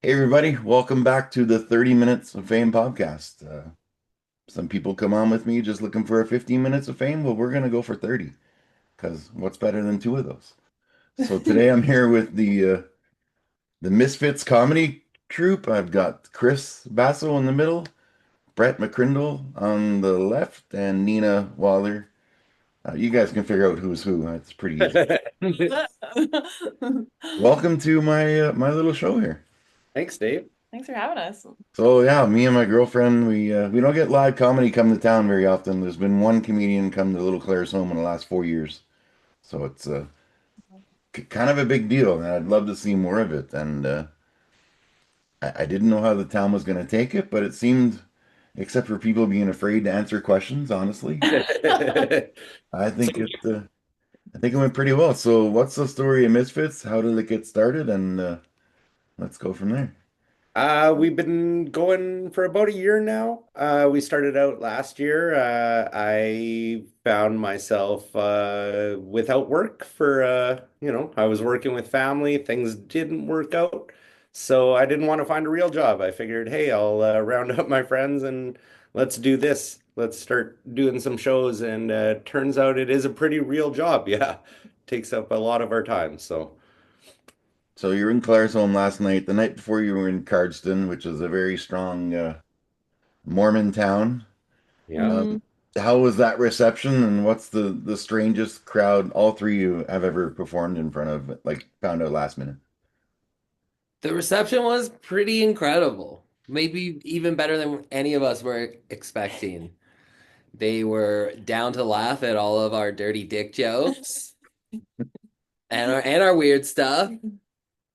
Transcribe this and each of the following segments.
Hey everybody, welcome back to the 30 Minutes of Fame podcast. Some people come on with me just looking for a 15 minutes of fame. Well, we're going to go for 30 because what's better than two of those? So today I'm here with the Misfits comedy troupe. I've got Chris Basso in the middle, Brett McCrindle on the left, and Nina Waller. You guys can figure out who's who. It's pretty easy. Welcome to my little show here. Thanks, Dave. Thanks for having us. So yeah, me and my girlfriend, we don't get live comedy come to town very often. There's been one comedian come to Little Claire's home in the last 4 years, so it's kind of a big deal, and I'd love to see more of it. And I didn't know how the town was going to take it, but it seemed, except for people being afraid to answer questions, honestly, I think I think it went pretty well. So, what's the story of Misfits? How did it get started? And let's go from there. We've been going for about a year now. We started out last year. I found myself without work for I was working with family. Things didn't work out. So I didn't want to find a real job. I figured, hey, I'll round up my friends and let's do this. Let's start doing some shows. And turns out it is a pretty real job. Yeah. Takes up a lot of our time. So So you were in Claire's home last night. The night before you were in Cardston, which is a very strong Mormon town. yeah. Um, Mm. how was that reception, and what's the strangest crowd all three of you have ever performed in front of, like found out last minute? The reception was pretty incredible. Maybe even better than any of us were expecting. They were down to laugh at all of our dirty dick jokes and our weird stuff.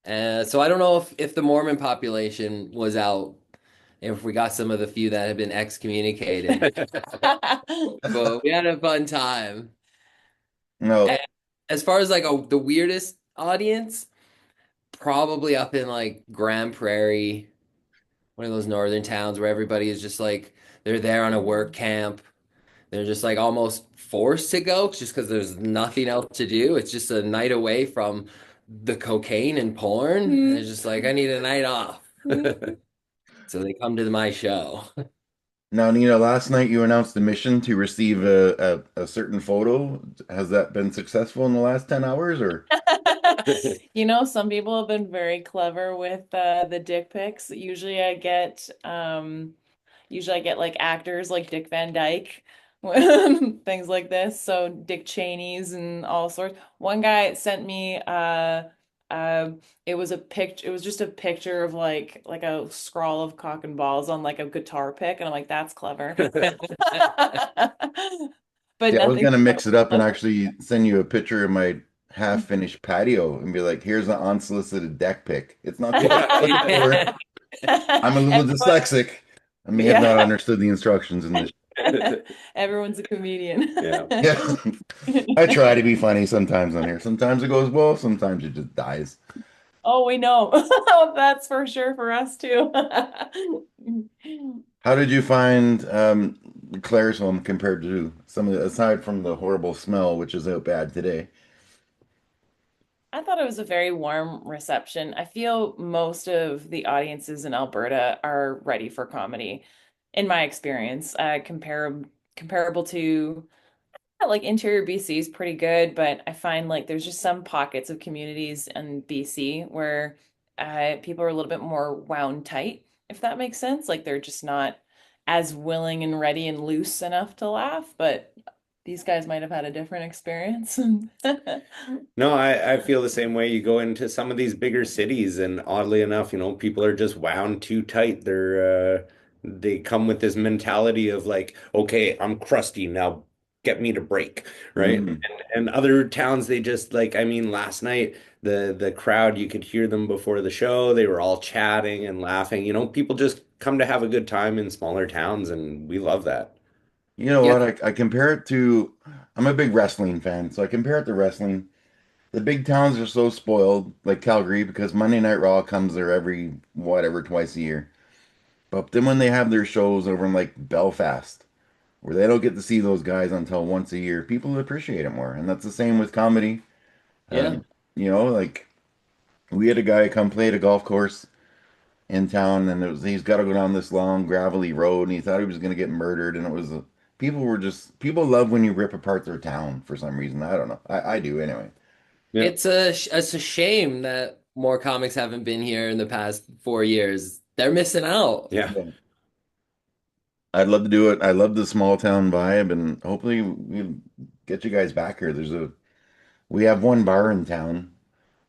So I don't know if the Mormon population was out, if we got some of the few that had been excommunicated, but we had a fun time. No, And as far as like the weirdest audience, probably up in like Grand Prairie, one of those northern towns where everybody is just like they're there on a work camp. They're just like almost forced to go just because there's nothing else to do. It's just a night away from the cocaine and porn. They're just like, I need a night off. So they come to my show. now Nina, last night you announced the mission to receive a certain photo. Has that been successful in the last 10 hours, or? Some people have been very clever with the dick pics. Usually I get like actors like Dick Van Dyke, things like this. So Dick Cheney's and all sorts. One guy sent me uh it was just a picture of like a scrawl of cock and balls on like a guitar pick, and I'm like, that's clever. But Yeah, I was nothing. gonna mix it up and actually send you a picture of my half-finished patio and be like, "Here's an unsolicited deck pic." It's not the one I was looking for. I'm a little Everyone, dyslexic. I may have not yeah. understood the instructions in this. Everyone's a comedian. Yeah. Yeah, I try to be funny sometimes on here. Sometimes it goes well, sometimes it just dies. Oh, we know. That's for sure for us too. How did you find Claire's home compared to some of the, aside from the horrible smell, which is out bad today? I thought it was a very warm reception. I feel most of the audiences in Alberta are ready for comedy, in my experience. Comparable to like interior BC is pretty good, but I find like there's just some pockets of communities in BC where people are a little bit more wound tight, if that makes sense. Like they're just not as willing and ready and loose enough to laugh, but these guys might have had a different experience. No, I feel the same way. You go into some of these bigger cities, and oddly enough, people are just wound too tight. They come with this mentality of like, okay, I'm crusty now, get me to break, right? Mm. And other towns, they just like, I mean, last night the crowd, you could hear them before the show. They were all chatting and laughing. People just come to have a good time in smaller towns, and we love that. You know Yeah, what? I compare it to, I'm a big wrestling fan, so I compare it to wrestling. The big towns are so spoiled, like Calgary, because Monday Night Raw comes there every, whatever, twice a year. But then when they have their shows over in like Belfast, where they don't get to see those guys until once a year, people appreciate it more. And that's the same with comedy. yeah. Um, like we had a guy come play at a golf course. in town, and he's got to go down this long gravelly road, and he thought he was going to get murdered, and it was people love when you rip apart their town for some reason. I don't know. I do anyway. Yeah. It's a shame that more comics haven't been here in the past 4 years. They're missing out. Yeah. Yeah. I'd love to do it. I love the small town vibe, and hopefully we get you guys back here. We have one bar in town.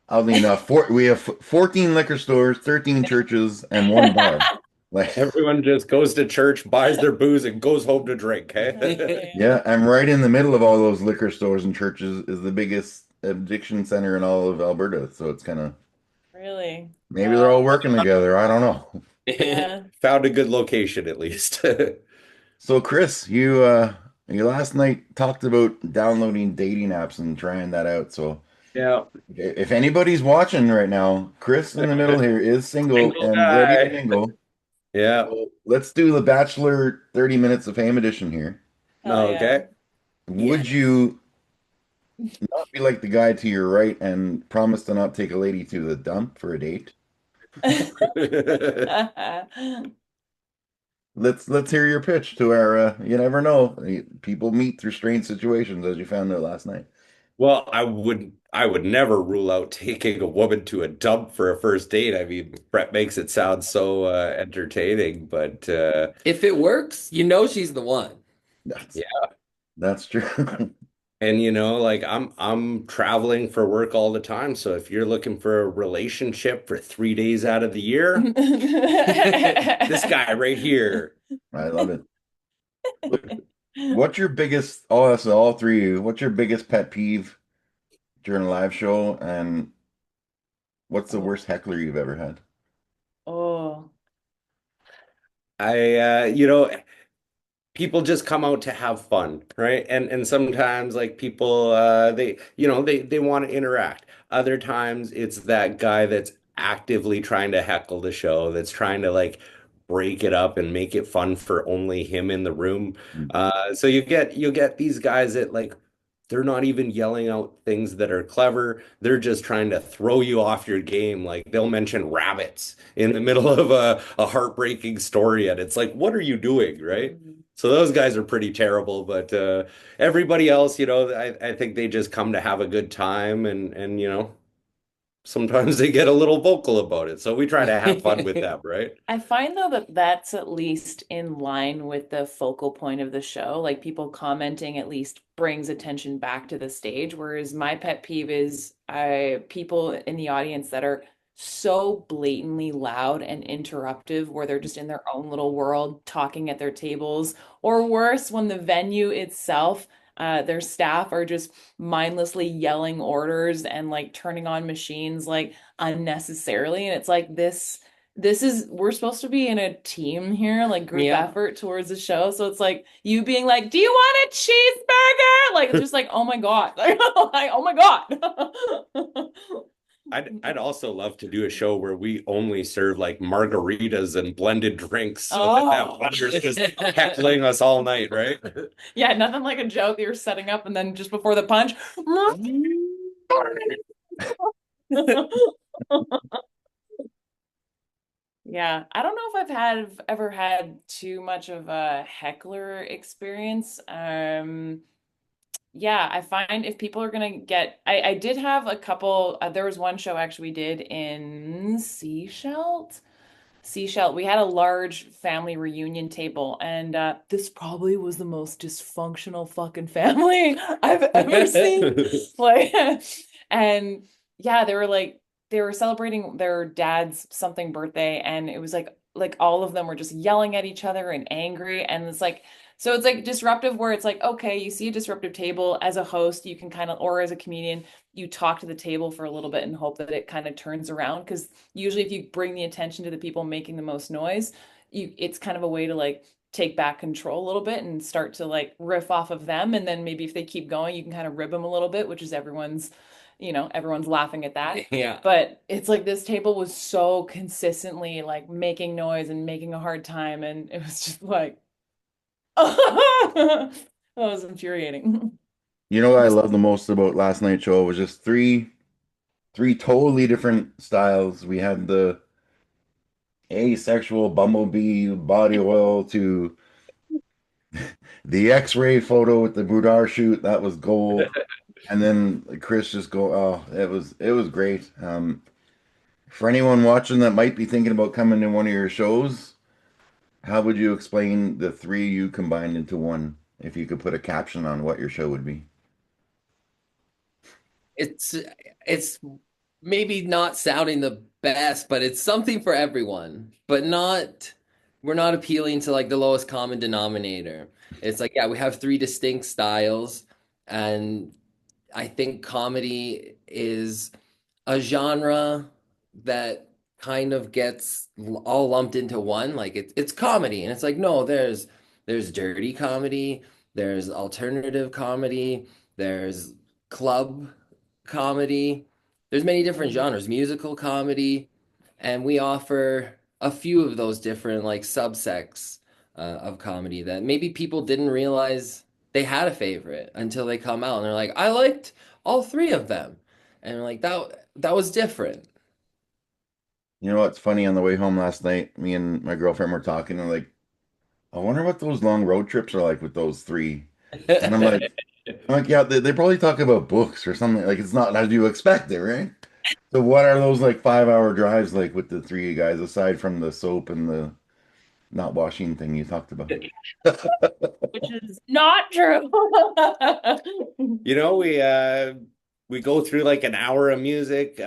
Oddly enough, we have 14 liquor stores, 13 churches, and one bar. Like, Everyone just goes to church, buys their booze, and goes home to drink. Hey? yeah, I'm right in the middle of all those liquor stores and churches. Is the biggest addiction center in all of Alberta. So it's kind of Really? maybe they're all working together. I don't know. Yeah. Found a good location at least. So Chris, you last night talked about downloading dating apps and trying that out. So Yeah. if anybody's watching right now, Chris in the middle here is single Single and ready to guy. mingle. Yeah. So let's do the Bachelor 30 minutes of fame edition here. Hell yeah. Okay. Would you not be like the guy to your right and promise to not take a lady to the dump for a date? Let's hear your pitch to our you never know. People meet through strange situations as you found out last night. Well, I would never rule out taking a woman to a dump for a first date. I mean, Brett makes it sound so entertaining, but If it works, you know she's the one. That's yeah. that's true. And like I'm traveling for work all the time, so if you're looking for a relationship for 3 days out of the year, this guy right here. I love it. What's your biggest, oh, that's all three of you. What's your biggest pet peeve during a live show, and what's the worst heckler you've ever had? Oh. People just come out to have fun, right? And sometimes like people they want to interact. Other times it's that guy that's actively trying to heckle the show, that's trying to like break it up and make it fun for only him in the room. So you get these guys that like they're not even yelling out things that are clever. They're just trying to throw you off your game. Like they'll mention rabbits in the middle of a heartbreaking story, and it's like, what are you doing, right? So those guys are pretty terrible, but everybody else, I think they just come to have a good time, and sometimes they get a little vocal about it. So we try to have fun with them, right? I find though that that's at least in line with the focal point of the show. Like people commenting at least brings attention back to the stage. Whereas my pet peeve is people in the audience that are so blatantly loud and interruptive, where they're just in their own little world talking at their tables, or worse, when the venue itself, their staff are just mindlessly yelling orders and like turning on machines like unnecessarily. And it's like this is we're supposed to be in a team here, like group Yeah. effort towards the show. So it's like you being like, "Do you want a cheeseburger?" Like it's just like, "Oh my God." Like, "Oh my God." I'd also love to do a show where we only serve like margaritas and blended drinks so that Oh. puncher's just heckling us all night, right? Yeah, nothing like a joke that you're setting up and then just before the punch. Yeah, I don't know if ever had too much of a heckler experience. Yeah, I find if people are gonna get, I did have a couple. There was one show actually we did in Seashell. Seashell. We had a large family reunion table, and this probably was the most dysfunctional fucking family I've ever seen. Like, and yeah, they were celebrating their dad's something birthday, and it was like all of them were just yelling at each other and angry, and it's like so it's like disruptive where it's like okay, you see a disruptive table as a host, you can kind of or as a comedian, you talk to the table for a little bit and hope that it kind of turns around because usually if you bring the attention to the people making the most noise, it's kind of a way to like take back control a little bit and start to like riff off of them. And then maybe if they keep going, you can kind of rib them a little bit, which is everyone's laughing at that. Yeah. But it's like this table was so consistently like making noise and making a hard time. And it was just like, that was infuriating. You know what I love the most about last night's show was just three totally different styles. We had the asexual bumblebee body oil to the X-ray photo with the boudoir shoot. That was gold. And then Chris just go, oh, it was great. For anyone watching that might be thinking about coming to one of your shows, how would you explain the three you combined into one? If you could put a caption on what your show would be. It's it's maybe not sounding the best, but it's something for everyone. But not we're not appealing to like the lowest common denominator. It's like, yeah, we have three distinct styles, and I think comedy is a genre that kind of gets all lumped into one. Like it's comedy, and it's like, no, there's dirty comedy, there's alternative comedy, there's club comedy. There's many different genres, musical comedy, and we offer a few of those different like subsects of comedy that maybe people didn't realize they had a favorite until they come out and they're like, I liked all three of them. And like that was different. You know what's funny? On the way home last night, me and my girlfriend were talking, and like, I wonder what those long road trips are like with those three. And I'm like, yeah, they probably talk about books or something. Like, it's not as you expect it, right? So what are those like 5 hour drives like with the three guys aside from the soap and the not washing thing you talked about? Which is not true. You know, we go through like an hour of music.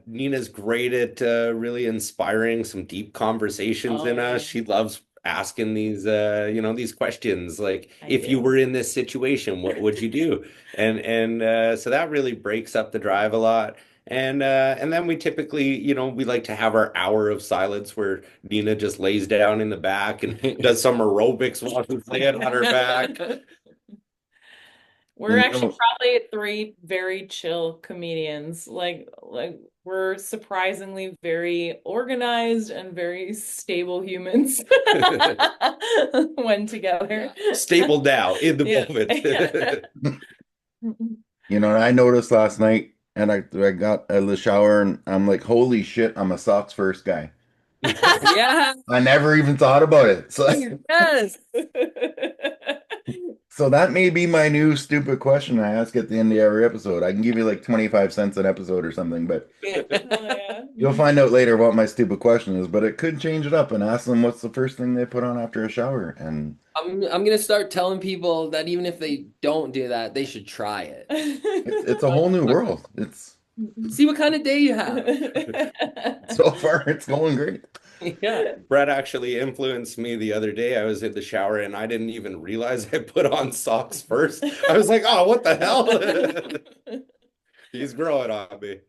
Nina's great at really inspiring some deep conversations Oh, in yeah. us. She loves asking these these questions like, I if you do. were in this situation, what would you do? And so that really breaks up the drive a lot. And then we typically, we like to have our hour of silence where Nina just lays down in the back and does some aerobics while she's laying on her back. We're You actually know, probably three very chill comedians. Like we're surprisingly very organized and very stable humans when together. Stable now in the Yeah. moment. I noticed last night, and I got out of the shower, and I'm like, holy shit, I'm a socks first guy. Yeah, I never even thought about it. So, yes. so that may be my new stupid question I ask at the end of every episode. I can give you like 25 cents an episode or something, but Oh, yeah. you'll find out later what my stupid question is. But it could change it up and ask them what's the first thing they put on after a shower. And I'm gonna start telling people that even if they don't do that, they should try it. it's a whole new world. It's See what kind of day you have. so far it's going great. Yeah. Brett actually influenced me the other day. I was in the shower and I didn't even realize I put on socks first. I was like, oh, what the hell? He's growing on me.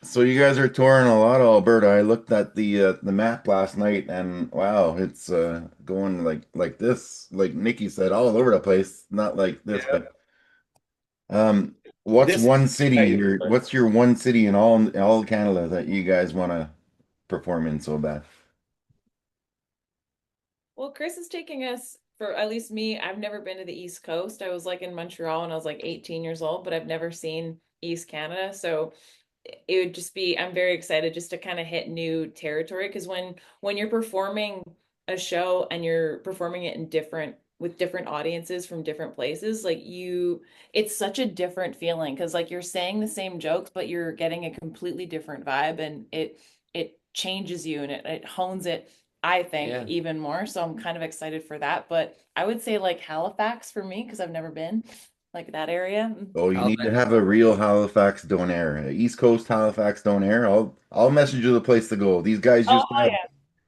So you guys are touring a lot of Alberta. I looked at the map last night, and wow, it's going like this, like Nikki said, all over the place. Not like this, Yeah. but what's This one city is here? What's your one city in all Canada that you guys want to perform in so bad? Well, Chris is taking us for at least me. I've never been to the East Coast. I was like in Montreal when I was like 18 years old, but I've never seen East Canada. So it would just be, I'm very excited just to kind of hit new territory because when you're performing a show and you're performing it in different with different audiences from different places, like it's such a different feeling because like you're saying the same jokes, but you're getting a completely different vibe and it changes you and it hones it, I think, Yeah. even more. So I'm kind of excited for that. But I would say like Halifax for me because I've never been like that area. Oh, you need to Halifax. have a real Halifax Donair, East Coast Halifax Donair. I'll message you the place to go. These guys Oh used to have yeah.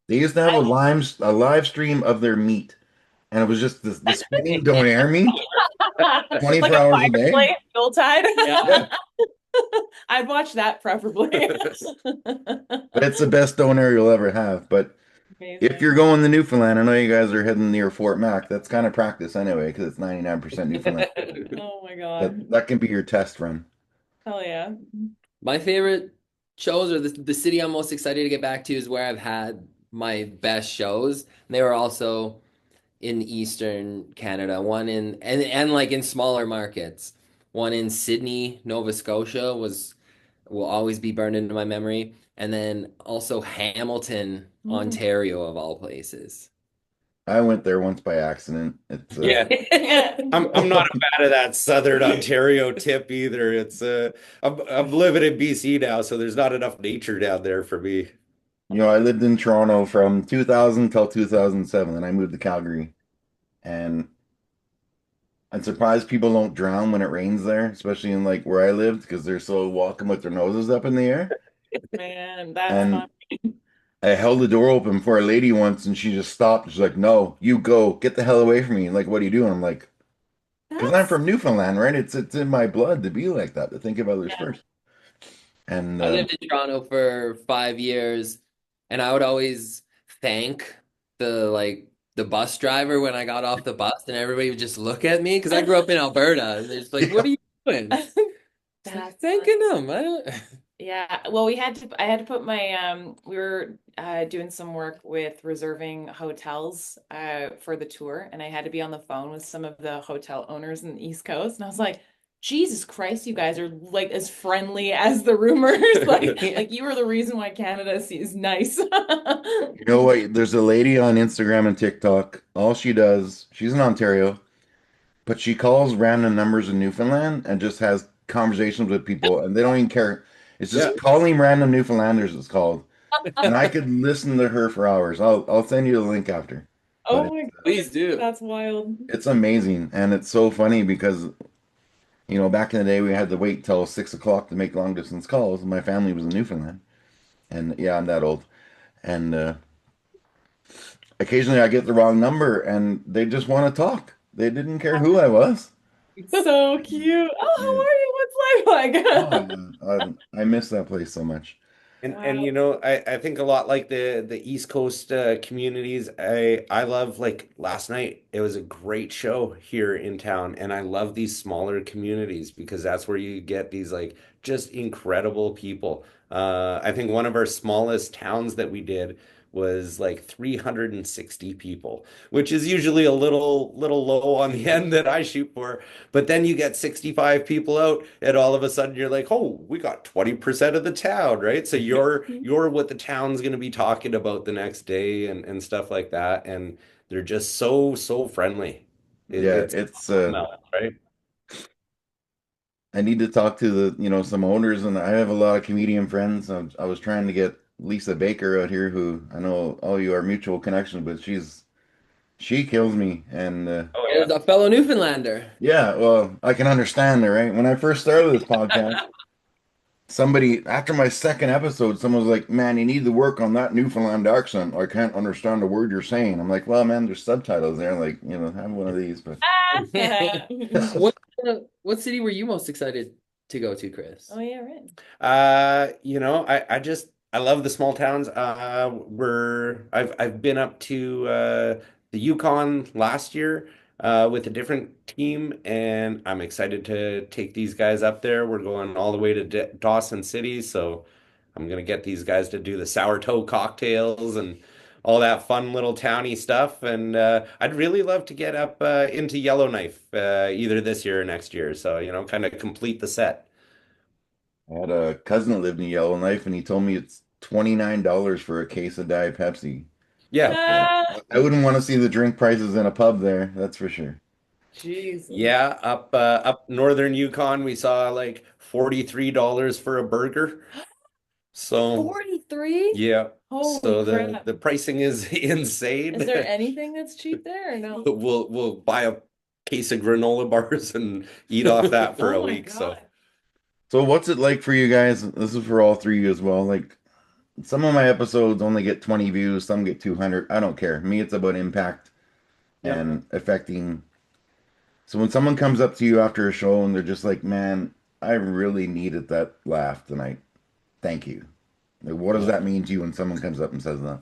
they used to have a live stream of their meat, and it was just the spinning Donair meat, Like 24 a hours a day. fireplace, Yuletide. Yeah. I'd watch that preferably. But it's the best doner you'll ever have. But if Amazing. you're going to Newfoundland, I know you guys are heading near Fort Mac. That's kind of practice anyway, because it's 99% Newfoundland. Oh my That God. that can be your test run. Hell yeah. My favorite shows, or the city I'm most excited to get back to, is where I've had my best shows. They were also in Eastern Canada, one in and like in smaller markets. One in Sydney, Nova Scotia was will always be burned into my memory. And then also Hamilton, Mm. Ontario, of all places. I went there once by accident. It's Yeah. I'm not a fan of that Southern Ontario tip either. I'm living in BC now, so there's not enough nature down there for me. I lived in Toronto from 2000 till 2007, and I moved to Calgary. And I'm surprised people don't drown when it rains there, especially in like where I lived, because they're so welcome with their noses up in the air. Man, that's fun. And I held the door open for a lady once, and she just stopped. She's like, "No, you go, get the hell away from me!" Like, what are you doing? I'm like, "Because I'm That's from Newfoundland, right? It's in my blood to be like that, to think of others yeah. first." And I lived in Toronto for 5 years, and I would always thank the bus driver when I got off the bus, and everybody would just look at me because I grew up in Alberta, and they're just like, "What yeah, are you doing?" It's like That's thanking them. I don't. Yeah, well, I had to put my we were doing some work with reserving hotels for the tour, and I had to be on the phone with some of the hotel owners in the East Coast, and I was like, Jesus Christ, you guys are like as friendly as the rumors. Like you were the reason why Canada is nice. you know what? There's a lady on Instagram and TikTok. All she does, she's in Ontario, but she calls random numbers in Newfoundland and just has conversations with people, and they don't even care. It's Yeah. just calling random Newfoundlanders. It's called, and I could listen to her for hours. I'll send you the link after, but Oh my Please God, do. that's wild. it's amazing, and it's so funny because back in the day we had to wait till 6 o'clock to make long distance calls. My family was in Newfoundland, and yeah, I'm that old, and occasionally I get the wrong number, and they just want to talk. They didn't care who I was. So cute. Yeah. Oh, how are you? What's life Oh, like? yeah. I miss that place so much. And Wow. I think a lot like the East Coast communities. I love like last night. It was a great show here in town, and I love these smaller communities because that's where you get these like just incredible people. I think one of our smallest towns that we did was like 360 people, which is usually a little low on the end that I shoot for. But then you get 65 people out, and all of a sudden you're like, oh, we got 20% of the town, right? So you're what the town's gonna be talking about the next day and stuff like that. And they're just so friendly. Yeah, It's it's awesome, Alex, right? I need to talk to some owners, and I have a lot of comedian friends. I was trying to get Lisa Baker out here, who I know all you are mutual connections, but she kills me. And Oh As yeah. a fellow Newfoundlander. yeah, well, I can understand it, right? When I first started this podcast, somebody after my second episode, someone was like, "Man, you need to work on that Newfoundland accent. I can't understand a word you're saying." I'm like, "Well, man, there's subtitles there. Like, have one of these." But What what city were you most excited to go to, Chris? Oh yeah, right. I love the small towns. I've been up to the Yukon last year with a different team, and I'm excited to take these guys up there. We're going all the way to D Dawson City, so I'm gonna get these guys to do the sourdough cocktails and all that fun little towny stuff. And I'd really love to get up into Yellowknife either this year or next year. So, kind of complete the set. I had a cousin that lived in Yellowknife, and he told me it's $29 for a case of Diet Pepsi. Yeah. So Ah, I wouldn't want to see the drink prices in a pub there, that's for sure. Jesus. Yeah, up northern Yukon, we saw like $43 for a burger. So 43? yeah, Holy so the crap. the pricing is insane. Is there anything that's cheap there or no? We'll buy a case of granola bars and eat off that for a Oh my week. So God. So what's it like for you guys? This is for all three of you as well. Like some of my episodes only get 20 views, some get 200. I don't care. Me, it's about impact yeah. and affecting. So when someone comes up to you after a show and they're just like, "Man, I really needed that laugh tonight. Thank you." Like, what does Oh, that mean to you when someone comes up and says that?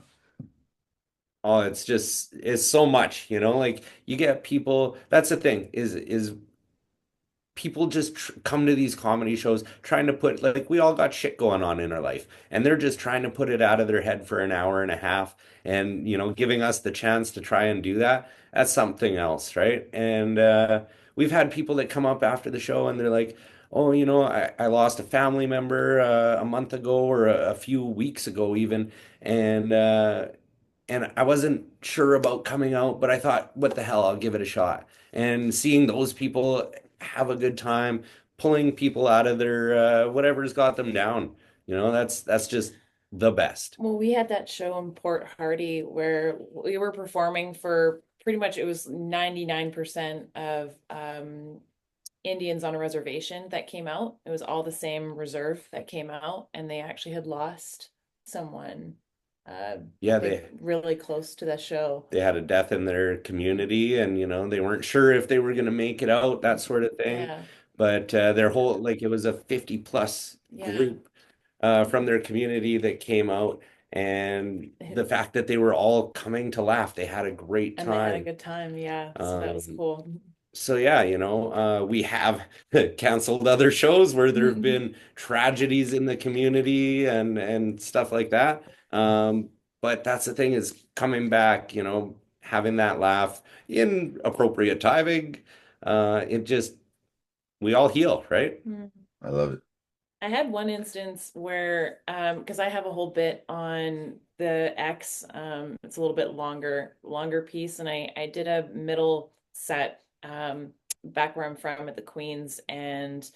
oh, it's so much, like you get people, that's the thing is people just tr come to these comedy shows trying to put like we all got shit going on in our life and they're just trying to put it out of their head for an hour and a half and giving us the chance to try and do that, that's something else, right? And we've had people that come up after the show and they're like, oh, I lost a family member a month ago or a few weeks ago even, and I wasn't sure about coming out, but I thought, what the hell, I'll give it a shot. And seeing those people have a good time, pulling people out of their whatever's got them down, that's just the best. Well, we had that show in Port Hardy where we were performing for pretty much it was 99% of Indians on a reservation that came out. It was all the same reserve that came out, and they actually had lost someone, I Yeah, think, they really close to the show. they had a death in their community, and they weren't sure if they were going to make it out, that sort of thing. Yeah, But their whole, like, it was a 50 plus yeah. group from their community that came out, and They had- the fact that they were all coming to laugh, they had a great And they had a time. good time. Yeah, so that was Um, cool. so yeah, we have canceled other shows where there have been tragedies in the community and stuff like that. But that's the thing, is coming back, having that laugh in appropriate timing. It just, we all heal, right? Mhm. I love it. I had one instance where, because I have a whole bit on the X, it's a little bit longer piece, and I did a middle set, back where I'm from at the Queens, and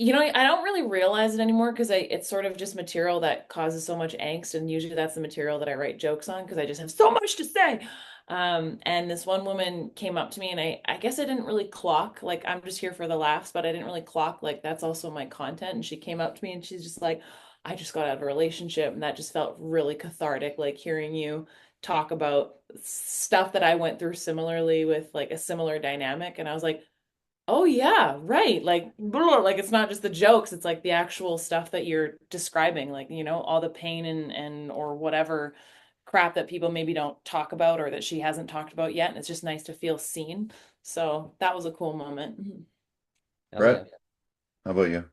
I don't really realize it anymore because it's sort of just material that causes so much angst, and usually that's the material that I write jokes on because I just have so much to say. And this one woman came up to me, and I guess I didn't really clock, like, I'm just here for the laughs, but I didn't really clock, like, that's also my content. And she came up to me and she's just like, I just got out of a relationship, and that just felt really cathartic, like hearing you talk about stuff that I went through similarly with like a similar dynamic. And I was like, oh yeah, right. Like, like it's not just the jokes, it's like the actual stuff that you're describing, like, all the pain and or whatever crap that people maybe don't talk about or that she hasn't talked about yet. And it's just nice to feel seen. So that was a cool moment. Hell yeah. Brett, how about you?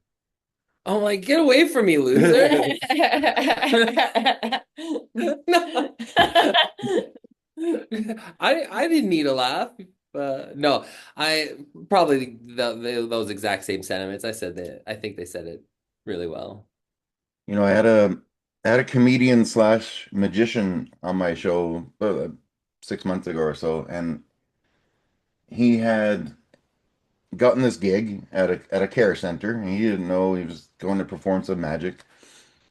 Oh my, get away from me, loser. No. I didn't need a laugh. No, I probably those exact same sentiments. I said that. I think they said it really well. I had a comedian slash magician on my show 6 months ago or so, and he had gotten this gig at a care center, and he didn't know he was going to perform some magic.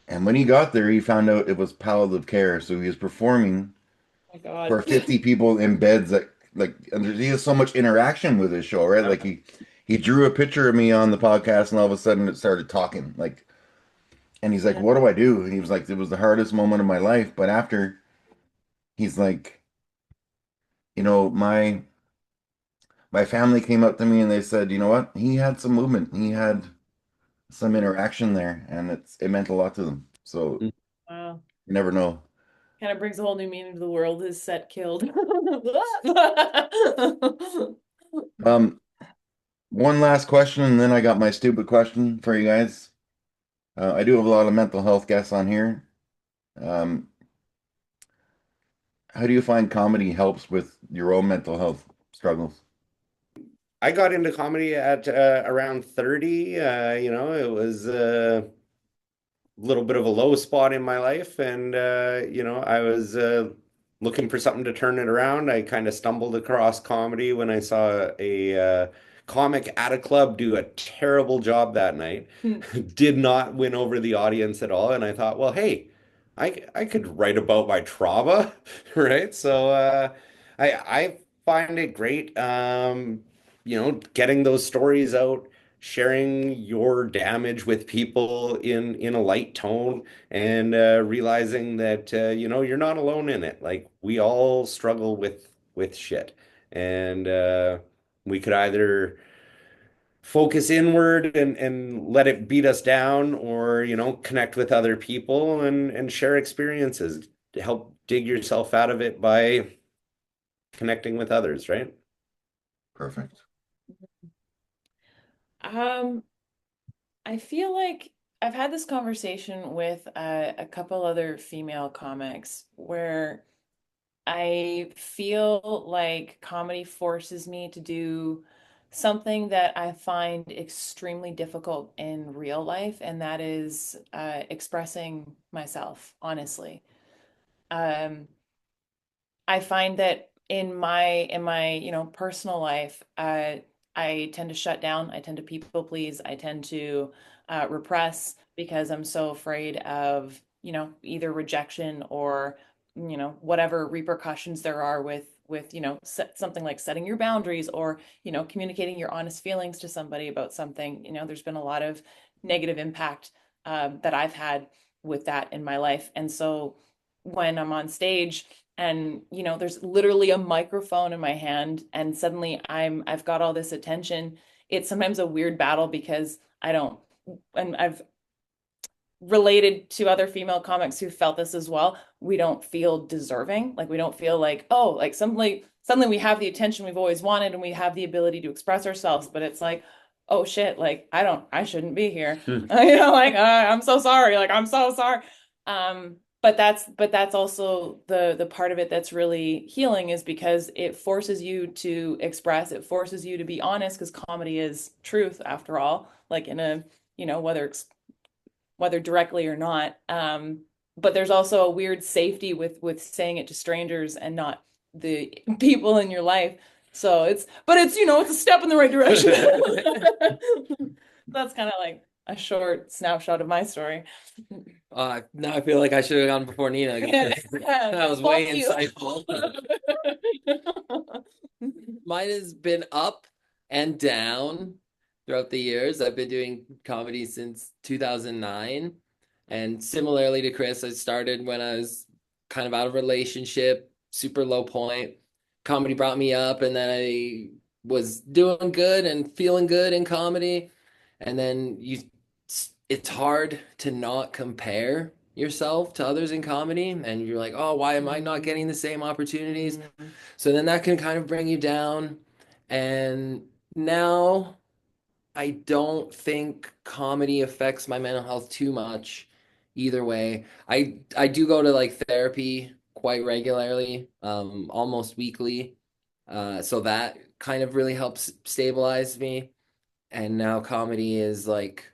And when he got there, he found out it was palliative care, so he was performing Oh my God. for 50 people in beds that and he has so much interaction with his show, right? Like he drew a picture of me on the podcast, and all of a sudden it started talking, like, and he's like, Yeah. "What do I do?" And he was like, "It was the hardest moment of my life." But after, he's like, my family came up to me and they said, "You know what? He had some movement. He had some interaction there, and it meant a lot to them." So Wow. you never know. Kind of brings a whole new meaning to the world. His set killed. Um, One last question, and then I got my stupid question for you guys. I do have a lot of mental health guests on here. Um, how do you find comedy helps with your own mental health struggles? I got into comedy at around 30. It was a little bit of a low spot in my life, and I was looking for something to turn it around. I kind of stumbled across comedy when I saw a comic at a club do a terrible job that night. Did not win over the audience at all, and I thought, well, hey, I could write about my trauma, right? So I find it great, getting those stories out, sharing your damage with people in a light tone, and realizing that you're not alone in it. Like, we all struggle with shit, and we could either focus inward and let it beat us down, or connect with other people and share experiences to help dig yourself out of it by connecting with others, right? Perfect. Um, I feel like I've had this conversation with a couple other female comics where I feel like comedy forces me to do something that I find extremely difficult in real life, and that is expressing myself honestly. Um, I find that in my personal life, I tend to shut down. I tend to people please. I tend to repress because I'm so afraid of, either rejection or, whatever repercussions there are with, something like setting your boundaries or, communicating your honest feelings to somebody about something. There's been a lot of negative impact that I've had with that in my life. And so when I'm on stage and there's literally a microphone in my hand and suddenly I've got all this attention, it's sometimes a weird battle because I don't, and I've related to other female comics who felt this as well. We don't feel deserving. Like we don't feel like, oh, like suddenly we have the attention we've always wanted and we have the ability to express ourselves, but it's like, oh shit, like I shouldn't be here. Like I'm so sorry. Like I'm so sorry. But that's also the part of it that's really healing, is because it forces you to express, it forces you to be honest, because comedy is truth after all, like in a, whether directly or not. But there's also a weird safety with saying it to strangers and not the people in your life. So it's a step in the right direction. That's kind of like a short snapshot of my story. Now I feel like I should have gone before Nina. That was way insightful. Mine has been up and down throughout the years. I've been doing comedy since 2009. And similarly to Chris, I started when I was kind of out of a relationship, super low point. Comedy brought me up, and then I was doing good and feeling good in comedy. And then it's hard to not compare yourself to others in comedy. And you're like, oh, why am I not getting the same opportunities? So then that can kind of bring you down. And now I don't think comedy affects my mental health too much either way. I do go to like therapy quite regularly, almost weekly. So that kind of really helps stabilize me. And now comedy is like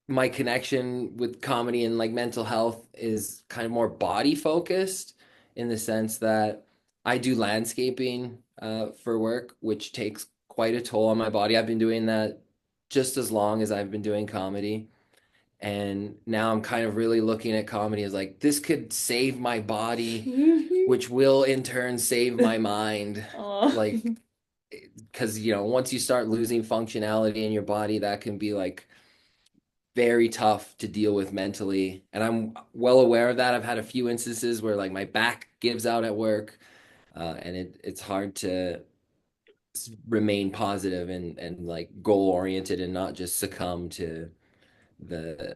my connection with comedy and like mental health is kind of more body focused, in the sense that I do landscaping for work, which takes quite a toll on my body. I've been doing that just as long as I've been doing comedy. And now I'm kind of really looking at comedy as like, this could save my body, which will in turn save my mind. Like, because, once you start losing functionality in your body, that can be like very tough to deal with mentally. And I'm well aware of that. I've had a few instances where like my back gives out at work, and it's hard to remain positive and like goal oriented and not just succumb to the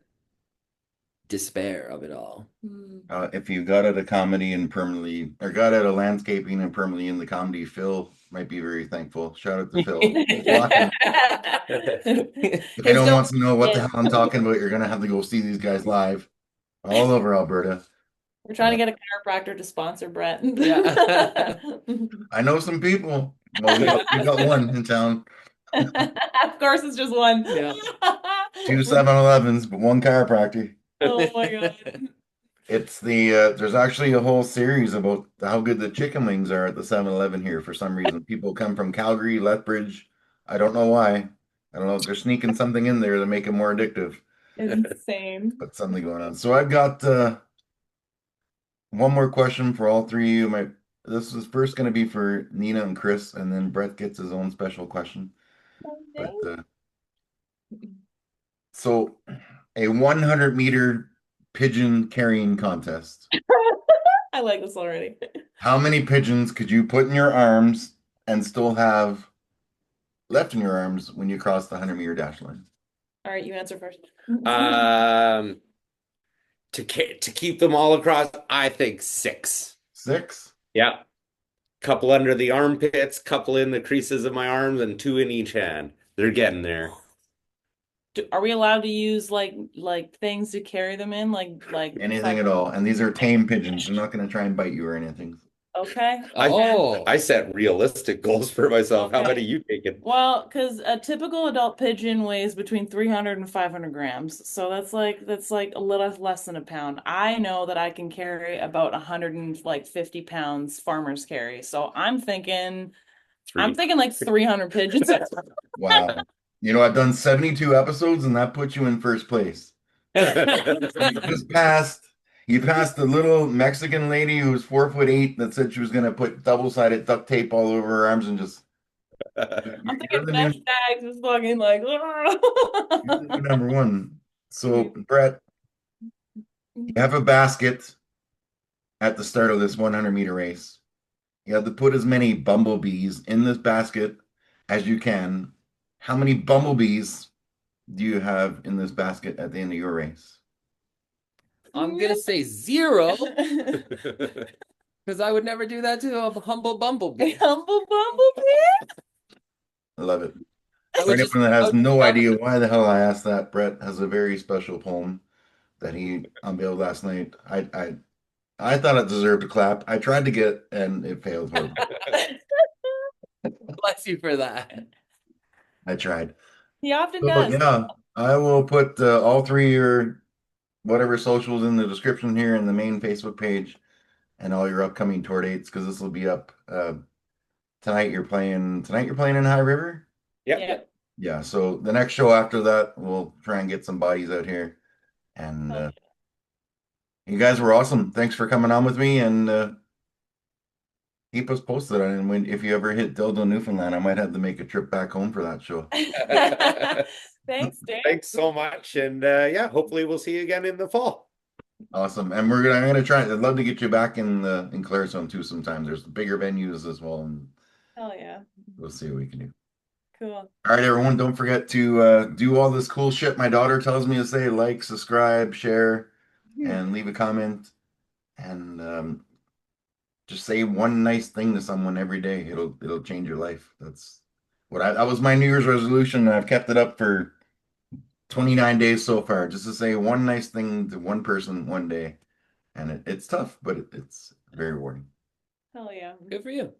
despair of it all. If you got out of comedy and permanently, or got out of landscaping and permanently in the comedy, Phil might be very thankful. Shout out to Phil. He's watching. If anyone wants to know what the hell I'm talking about, you're gonna have to go see these guys live all over Alberta. We're trying to get a chiropractor to sponsor Brett. Yeah. I know some people. Well, we got one in town. Of course, it's just one. Yeah. 2 7-Elevens, but one chiropractor. Oh my God. It's there's actually a whole series about how good the chicken wings are at the 7-Eleven here for some reason. People come from Calgary, Lethbridge. I don't know why. I don't know if they're sneaking something in there to make it more addictive, It's insane. but something going on. So I've got one more question for all three of you. This is first going to be for Nina and Chris, and then Brett gets his own special question. Okay. But so a 100-meter pigeon carrying contest. I like this already. How many pigeons could you put in your arms and still have left in your arms when you cross the 100-meter dash line? All right, you answer first. To keep them all across, I think 6. 6? Yeah. Couple under the armpits, couple in the creases of my arms, and 2 in each hand. They're getting there. Are we allowed to use like things to carry them in, like Anything at all. And these are tame pigeons. They're not going to try and bite you or anything. Okay. Oh, I set realistic goals for myself. How Okay. many you taking? Well, because a typical adult pigeon weighs between 300 and 500 grams. So that's like a little less than a pound. I know that I can carry about 150 pounds farmers carry. So I'm Three. thinking like 300 pigeons. Wow. You know, I've done 72 episodes and that puts you in first place. You just passed the little Mexican lady who's 4'8" that said she was gonna put double-sided duct tape all over her arms and just I'm you're thinking the mesh new, bags is fucking like. you're the new number one. So Brett, you have a basket at the start of this 100-meter race. You have to put as many bumblebees in this basket as you can. How many bumblebees do you have in this basket at the end of your race? I'm gonna say 0 because I would never do that to a humble bumblebee. Humble bumblebee. I love it. I For would just anyone that I has would no love- idea why the hell I asked that, Brett has a very special poem that he unveiled last night. I thought it deserved a clap. I tried to get and it failed horribly. bless you for that. I tried. He often So does. yeah, I will put all three your whatever socials in the description here in the main Facebook page and all your upcoming tour dates because this will be up tonight. You're playing in High River. Yep. Yep. Yeah, so the next show after that, we'll try and get some bodies out here. And you guys were awesome. Thanks for coming on with me and keep us posted on it. And if you ever hit Dildo, Newfoundland, I might have to make a trip back home for that show. Thanks, Dave. Thanks so much. And yeah, hopefully we'll see you again in the fall. Awesome. And I'm gonna try. I'd love to get you back in Claresholm too sometime. There's bigger venues as well, and Hell yeah. we'll see what we can do. Cool. All right, everyone, don't forget to do all this cool shit my daughter tells me to say: like, subscribe, share, and leave a comment. And just say one nice thing to someone every day. It'll change your life. That was my New Year's resolution, and I've kept it up for 29 days so far. Just to say one nice thing to one person one day, and it's tough, but it's very rewarding. Hell yeah. Good for you.